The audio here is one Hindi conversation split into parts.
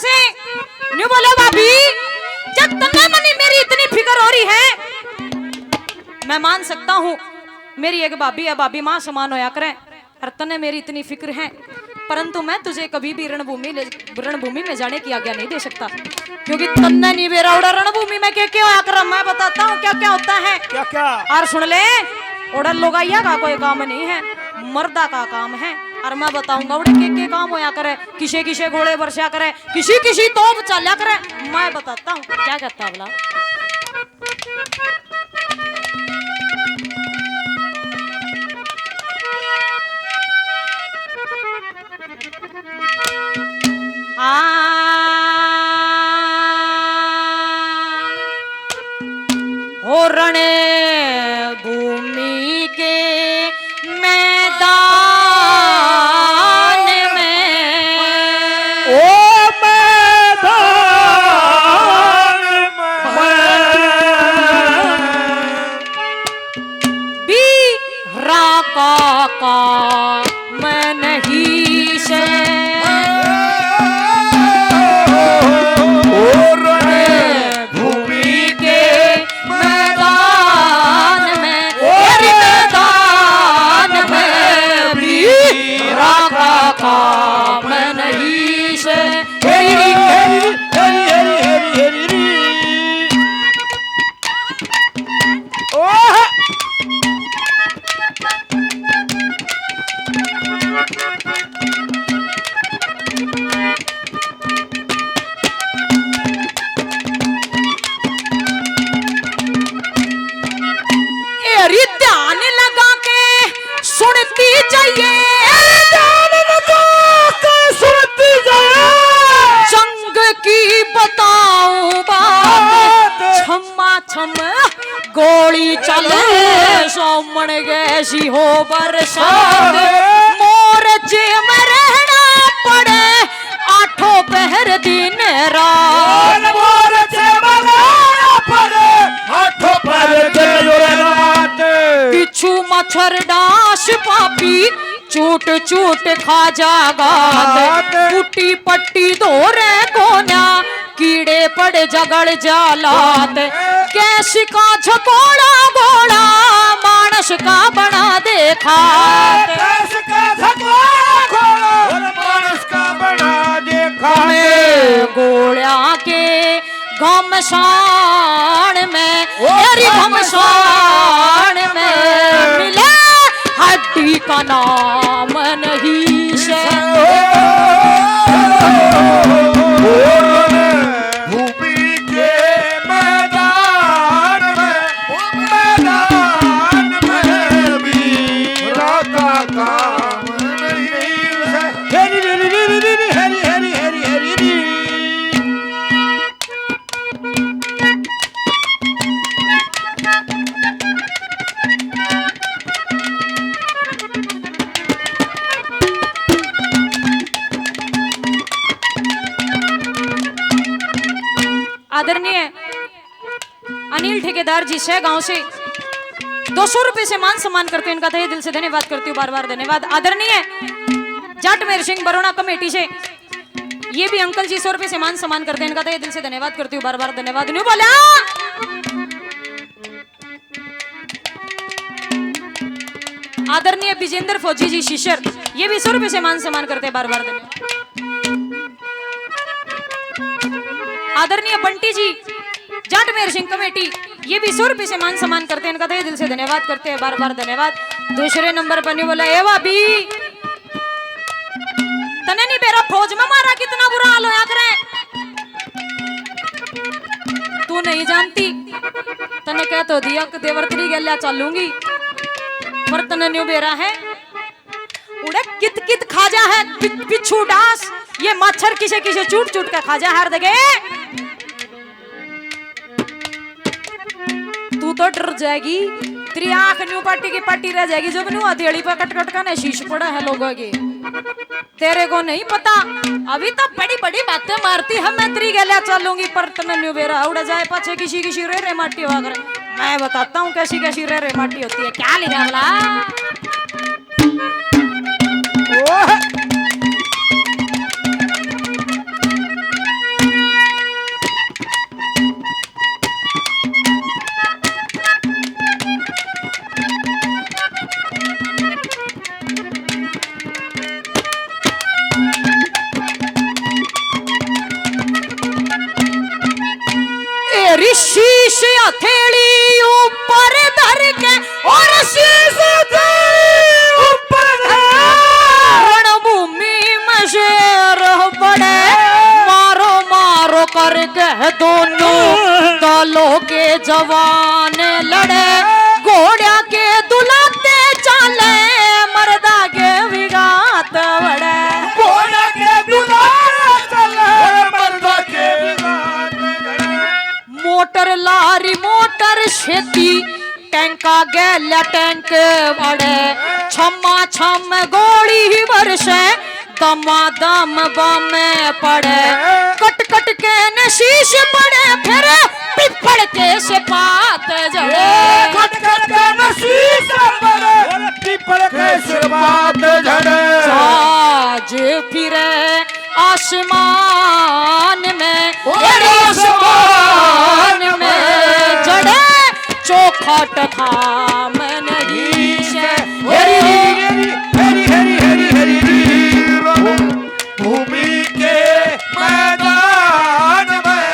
से न्यू बोलो भाभी, जब तन्ने मनी मेरी इतनी फिक्र हो रही है, मैं मान सकता हूँ मेरी एक भाभी है, भाभी माँ समान होया करे, और तन्ने मेरी इतनी फिक्र है, परंतु मैं तुझे कभी भी रणभूमि में जाने की आज्ञा नहीं दे सकता, क्योंकि तन्ने नहीं बेरा उड़ा रणभूमि में क्या होया कर, मैं बताता हूँ क्या क्या होता है। क्या क्या? और सुन ले, उड़न लोगाइया का कोई काम नहीं है, मर्दा का काम है, और मैं बताऊंगा उड़े के काम होया करे, किसे किसे घोड़े वर्षा करे, किसी किसी तोप चाल्या करे, मैं बताता हूँ क्या कहता बोला। हो रणे भूमि के मैदान में, ओ मैदान में बीरा का मैं नहीं से, मैं नहीं से ध्यान लगा के सुनती जाइए, जंग की बताऊं बात, छम्मा छम गोली चले, सोमन गैसी हो बरसात, मोर्चे में रहना पड़े आठों पहर दिन रात, मोर्चे में रहना पड़े आठों पहर दिन रात, बिच्छू मच्छर डांस पापी चूट चूट खा जागा, पुट्टी पट्टी धोरे कोन्या कीड़े पड़ जगड़ जालात, कैसी का झकोड़ा घोड़ा मानस का बना देखा, कैसी का झकोड़ा घोड़ा मानस का बना देखा, गोड़ा के घमसान में, तेरी घमसान में मिले हड्डी का नाम नहीं से, भूमि के मैदान में वीरा का काम नहीं है। हेरी हेरी हेरी हेरी हेरी हेरी हेरी आदरणीय अनिल ठेकेदार जी से गांव से 200 रुपए से मान सम्मान करते हैं, इनका तहे दिल से धन्यवाद करती हूँ, बार बार धन्यवाद। आदरणीय जाटमेर सिंह बरोना कमेटी से ये भी अंकल जी 100 रुपए से मान सम्मान करते हैं, इनका तहे दिल से धन्यवाद करती हूँ, बार बार धन्यवाद। नहीं बोला आदरणीय विजेंद्र फौजी जी शिशर, ये भी 100 रुपए से मान सम्मान करते हैं, बार बार धन्यवाद। आदरणीय बंटी जी जाटमेर सिंह कमेटी, ये भी 100 रुपए से मान सम्मान करते हैं, इनका तहे दिल से धन्यवाद करते हैं, बार बार धन्यवाद। दूसरे नंबर पर नहीं बोला ए भाभी, तने नहीं बेरा फौज में मारा कितना बुरा हाल होया करे, तू नहीं जानती, तने कह तो दिया कि देवरतरी गल्या चलूंगी, पर तने न्यू बेरा है उड़े कित कित खाजा है पिछू डांस, ये मच्छर किसे किसे चूट चूट के खाजा हर दगे, तू तो डर जाएगी, तेरी आंख न्यू पट्टी की पट्टी रह जाएगी, जब न्यू हथेली पर कट कट का ना शीश पड़ा है लोगों के, तेरे को नहीं पता, अभी तो बड़ी बड़ी बातें मारती है, मैं तेरी गलिया चलूंगी, पर तने न्यू बेरा उड़ा जाए पाछे किसी किसी रे माटी हुआ करे, मैं बताता हूँ कैसी कैसी रे माटी होती है, क्या लिखा बोला हथेली ऊपर धर के और शीश ऊपर रणभूमि में शेर बड़े मारो मारो करके दोनों दलों के जवान लड़े घोड़ा के दुलाते चाले मर्दा के विगात बड़े घोड़ा के दुलारे चले मर्दा के विगात बड़े मोटर लारी मोटर खेती टैंका गैल्या टैंक बड़े छम्मा छम गोली वर्षे दमा दम बम पड़े कट कट के न शीश पड़े फिर पिपड़ के से पात जड़े कट कट के नशीस पड़े पीपल के सिर बात झड़े आज फिरे आसमान में आसमान में जड़े चौखट थाम नहीं से भूमि के मैदान में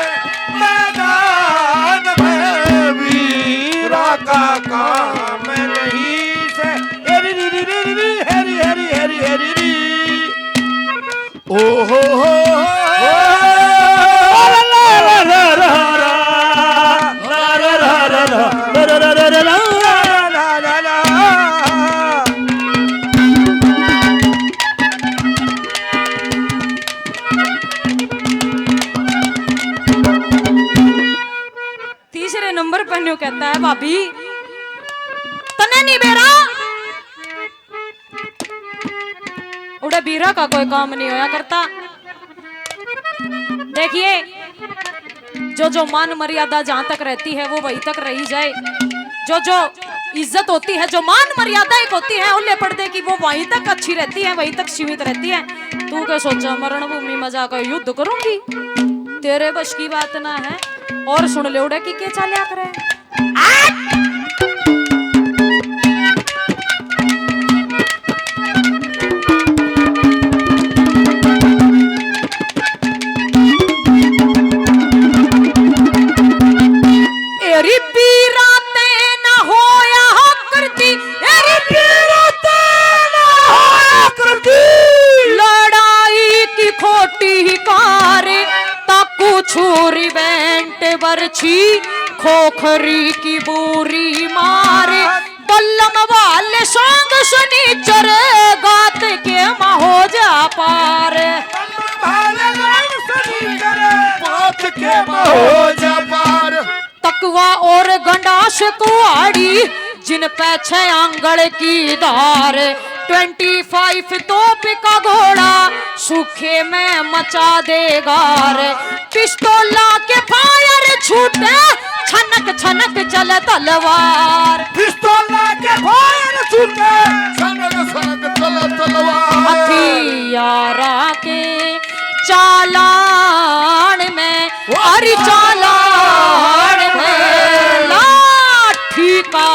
वीरा का काम नहीं से हरी हरी हरी हरी ओ हो तीसरे नंबर पर न्यू कहता है भाभी तने नहीं बेरा उड़े बीरा का कोई काम नहीं होया करता। देखिए जो मान मर्यादा जहां तक रहती है वो वहीं तक रही जाए। जो इज्जत होती है जो मान मर्यादा एक होती है उल्ले पर्दे की वो वहीं तक अच्छी रहती है वहीं तक सीमित रहती है। तू क्या सोचा मरण भूमि में जाकर युद्ध करूंगी तेरे बस की बात ना है। और सुन ले उड़े की क्या चाल्या करे एरी पीराते न होया करती एरी पीराते न होया करती लड़ाई की खोटी कार ताकू छुरी बेंट बरछी खोखरी की बूरी मारे बल्लम वाले संग शनिचर गात के महो जा पार तकवा और गंडास कुआड़ी जिन पे 6 आंगल की धार 25 तोप का घोड़ा सूखे में मचा देगा रे पिस्तौला के फायर छूटे छनक छनक चले तलवार पिस्तौला के फायर छूटे छनक छनक चले तलवार हथियारा के चालान में हरी चालान में लाठी का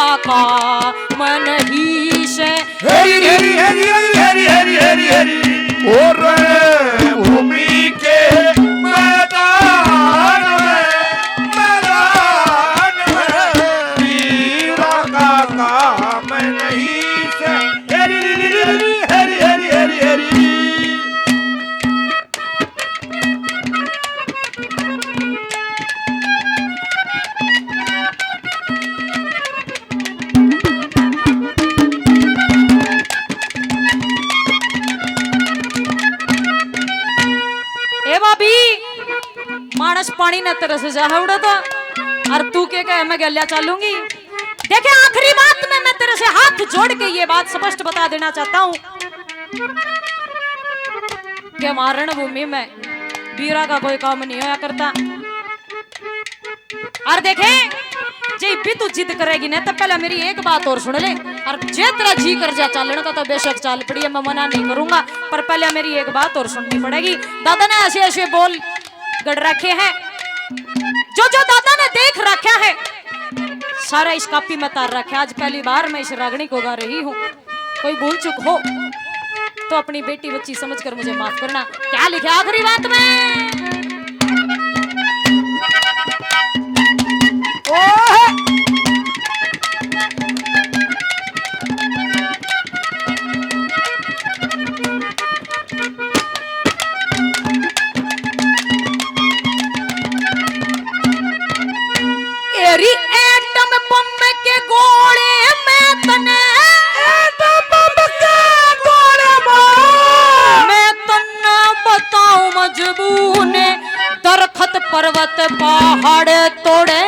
मन ही से हरी हरी हरी हरी हरी हरी हरी और भूमि के मैदान में वीरा का काम नहीं से हरी हरी हरी हरी हरी हरी मानस पानी न तरस जा उड़ा तो और तू के कहे मैं गलिया चलूंगी। देखे आखिरी बात में मैं तेरे से हाथ जोड़ के ये बात स्पष्ट बता देना चाहता हूँ कि मारण भूमि में वीरा का कोई काम नहीं होया करता। और देखे जे भी तू जिद करेगी ना तो पहले मेरी एक बात और सुन ले और जे तेरा जी कर जा चलने का तो बेशक चाल पड़ी है मैं मना नहीं करूंगा पर पहले मेरी एक बात और सुननी पड़ेगी। दादा ने ऐसे ऐसे बोल गढ़ रखे हैं जो दादा ने देख रखा है सारा इस कापी में तार रखा है। आज पहली बार मैं इस रागनी को गा रही हूँ कोई भूल चुक हो तो अपनी बेटी बच्ची समझकर मुझे माफ करना। क्या लिखा आखिरी बात में ओ बूने दरखत पर्वत पहाड़ तोड़े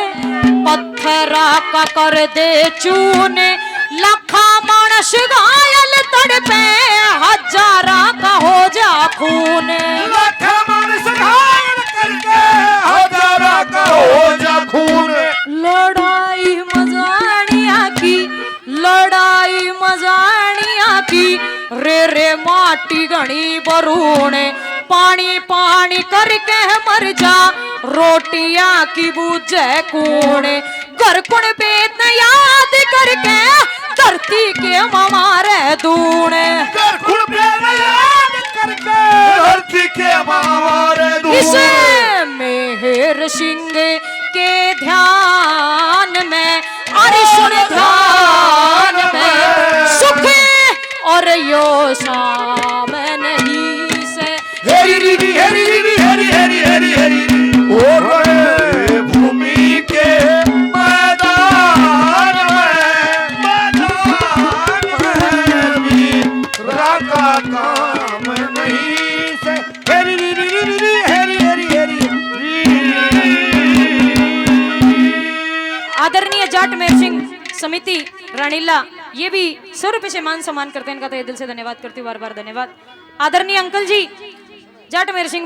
पत्थरा का कर दे चूने लाखा मानस घायल तड़पे हजारा का हो जा खून लाख मानस घायल करके हजारा का हो जा खून लड़ाई मजानिया की रे रे माटी घनी बरूने पानी पानी करके मर जा रोटियां की बूझे कूने घर कुण बेत याद करके धरती के मारे दूने कर खुल पे याद करके धरती के मारे इसे मेहर सिंह के ध्यान में और सुन ध्यान में सुख और यो शाम नहीं से हेरी हेरी हेरी हेरी हेरी हेरी हेरी ओ भूमि के मैदान में वीरा का काम नहीं से हेरी हेरी हेरी हेरी हेरी आदरणीय जाट मेहर सिंह समिति रानीला ये भी 100 रुपए से मान सम्मान करते हैं इनका तो दिल से धन्यवाद करती हूँ बार बार धन्यवाद आदरणीय अंकल जी जाट मेहर सिंह